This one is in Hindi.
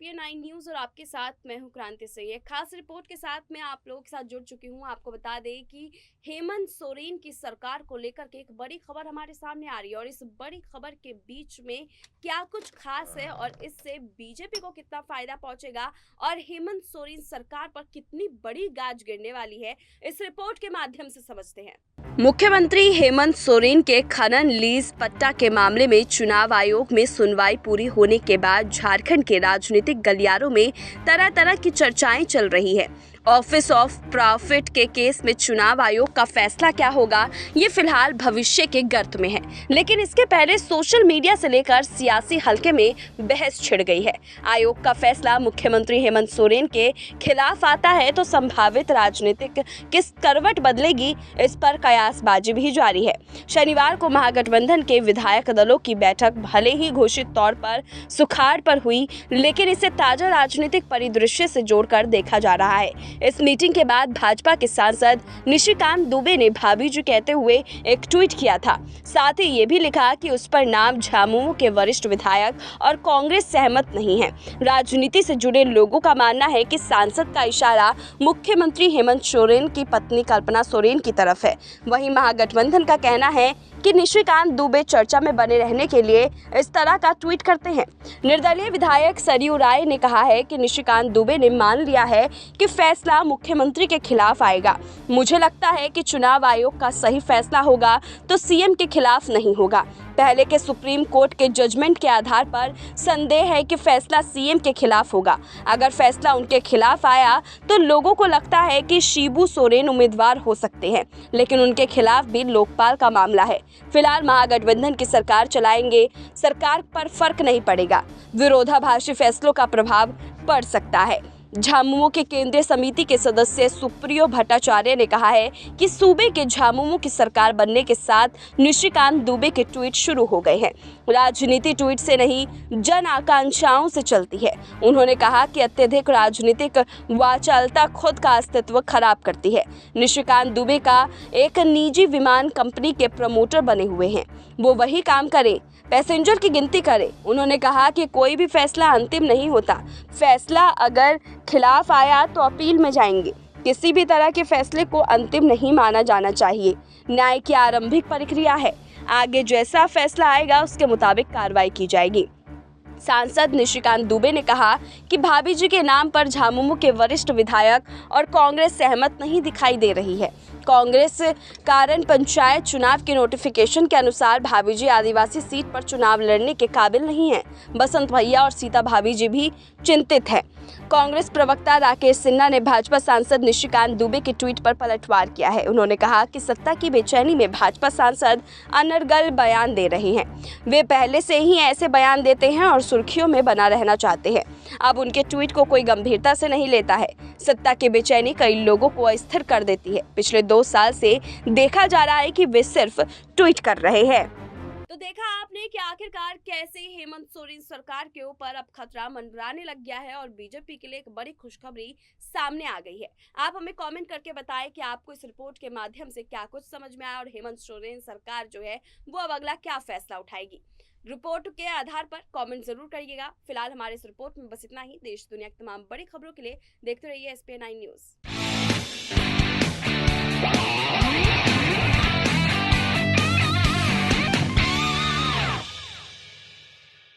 SPN9 न्यूज़ और आपके साथ मैं हूं क्रांति सिंह। एक खास रिपोर्ट के साथ मैं आप लोगों के साथ जुड़ चुकी हूं। आपको बता दें कि हेमंत सोरेन की सरकार को लेकर के एक बड़ी खबर हमारे सामने आ रही है और इस बड़ी खबर के बीच में क्या कुछ खास है और इससे बीजेपी को कितना फायदा पहुंचेगा और हेमंत सोरेन सरकार पर कितनी बड़ी गाज गिरने वाली है, इस रिपोर्ट के माध्यम से समझते हैं। मुख्यमंत्री हेमंत सोरेन के खनन लीज पट्टा के मामले में चुनाव आयोग में सुनवाई पूरी होने के बाद झारखंड के राजनीतिक गलियारों में तरह तरह की चर्चाएं चल रही है। ऑफिस ऑफ प्रॉफिट के केस में चुनाव आयोग का फैसला क्या होगा, ये फिलहाल भविष्य के गर्त में है, लेकिन इसके पहले सोशल मीडिया से लेकर सियासी हलके में बहस छिड़ गई है। आयोग का फैसला मुख्यमंत्री हेमंत सोरेन के खिलाफ आता है तो संभावित राजनीतिक किस करवट बदलेगी, इस पर कयासबाजी भी जारी है। शनिवार को महागठबंधन के विधायक दलों की बैठक भले ही घोषित तौर पर सुखाड़ पर हुई, लेकिन इसे ताजा राजनीतिक परिदृश्य से जोड़कर देखा जा रहा है। इस मीटिंग के बाद भाजपा के सांसद निशिकांत दुबे ने भाभी जी कहते हुए एक ट्वीट किया था। साथ ही ये भी लिखा कि उस पर नाम झामुमो के वरिष्ठ विधायक और कांग्रेस सहमत नहीं है। राजनीति से जुड़े लोगों का मानना है कि सांसद का इशारा मुख्यमंत्री हेमंत सोरेन की पत्नी कल्पना सोरेन की तरफ है। वहीं महागठबंधन का कहना है कि निशिकांत दुबे चर्चा में बने रहने के लिए इस तरह का ट्वीट करते हैं। निर्दलीय विधायक सरयू राय ने कहा है कि निशिकांत दुबे ने मान लिया है कि फैसला मुख्यमंत्री के खिलाफ आएगा। मुझे लगता है कि चुनाव आयोग का सही फैसला होगा तो सीएम के खिलाफ नहीं होगा। पहले के सुप्रीम कोर्ट के जजमेंट के आधार पर संदेह है कि फैसला सीएम के खिलाफ होगा। अगर फैसला उनके खिलाफ आया तो लोगों को लगता है कि शिबू सोरेन उम्मीदवार हो सकते हैं, लेकिन उनके खिलाफ भी लोकपाल का मामला है। फिलहाल महागठबंधन की सरकार चलाएंगे, सरकार पर फर्क नहीं पड़ेगा। विरोधाभासी फैसलों का प्रभाव पड़ सकता है। झामुमो के केंद्रीय समिति के सदस्य सुप्रियो भट्टाचार्य ने कहा है कि सूबे के झामुमो की सरकार बनने के साथ निशिकांत दुबे के ट्वीट शुरू हो गए हैं। राजनीति ट्वीट से नहीं, जन आकांक्षाओं से चलती है। उन्होंने कहा कि अत्यधिक राजनीतिक वाचालता खुद का अस्तित्व खराब करती है। निशिकांत दुबे का एक निजी विमान कंपनी के प्रमोटर बने हुए हैं, वो वही काम करें, पैसेंजर की गिनती करें। उन्होंने कहा कि कोई भी फैसला अंतिम नहीं होता। फैसला अगर खिलाफ आया तो अपील में जाएंगे। किसी भी तरह के फैसले को अंतिम नहीं माना जाना चाहिए। न्याय की आरंभिक प्रक्रिया है, आगे जैसा फैसला आएगा उसके मुताबिक कार्रवाई की जाएगी। सांसद निशिकांत दुबे ने कहा कि भाभी जी के नाम पर झामुमो के वरिष्ठ विधायक और कांग्रेस सहमत नहीं दिखाई दे रही है। कांग्रेस कारण पंचायत चुनाव के नोटिफिकेशन के अनुसार भाभी जी आदिवासी सीट पर चुनाव लड़ने के काबिल नहीं है। बसंत भैया और सीता भाभी जी भी चिंतित है। कांग्रेस प्रवक्ता राकेश सिन्हा ने भाजपा सांसद निशिकांत दुबे के ट्वीट पर पलटवार किया है। उन्होंने कहा कि सत्ता की बेचैनी में भाजपा सांसद अनर्गल बयान दे रहे हैं। वे पहले से ही ऐसे बयान देते हैं और सुर्खियों में बना रहना चाहते हैं। अब उनके ट्वीट को कोई गंभीरता से नहीं लेता है। सत्ता की बेचैनी कई लोगों को अस्थिर कर देती है। पिछले 2 साल से देखा जा रहा है कि वे सिर्फ ट्वीट कर रहे हैं। तो देखा आपने कि आखिरकार कैसे हेमंत सोरेन सरकार के ऊपर अब खतरा मंडराने लग गया है और बीजेपी के लिए एक बड़ी खुशखबरी सामने आ गई है। आप हमें कमेंट करके बताएं कि आपको इस रिपोर्ट के माध्यम से क्या कुछ समझ में आया और हेमंत सोरेन सरकार जो है वो अब अगला क्या फैसला उठाएगी। रिपोर्ट के आधार पर कमेंट जरूर करिएगा। फिलहाल हमारे इस रिपोर्ट में बस इतना ही। देश दुनिया की तमाम बड़ी खबरों के लिए देखते रहिए SPN9 न्यूज़।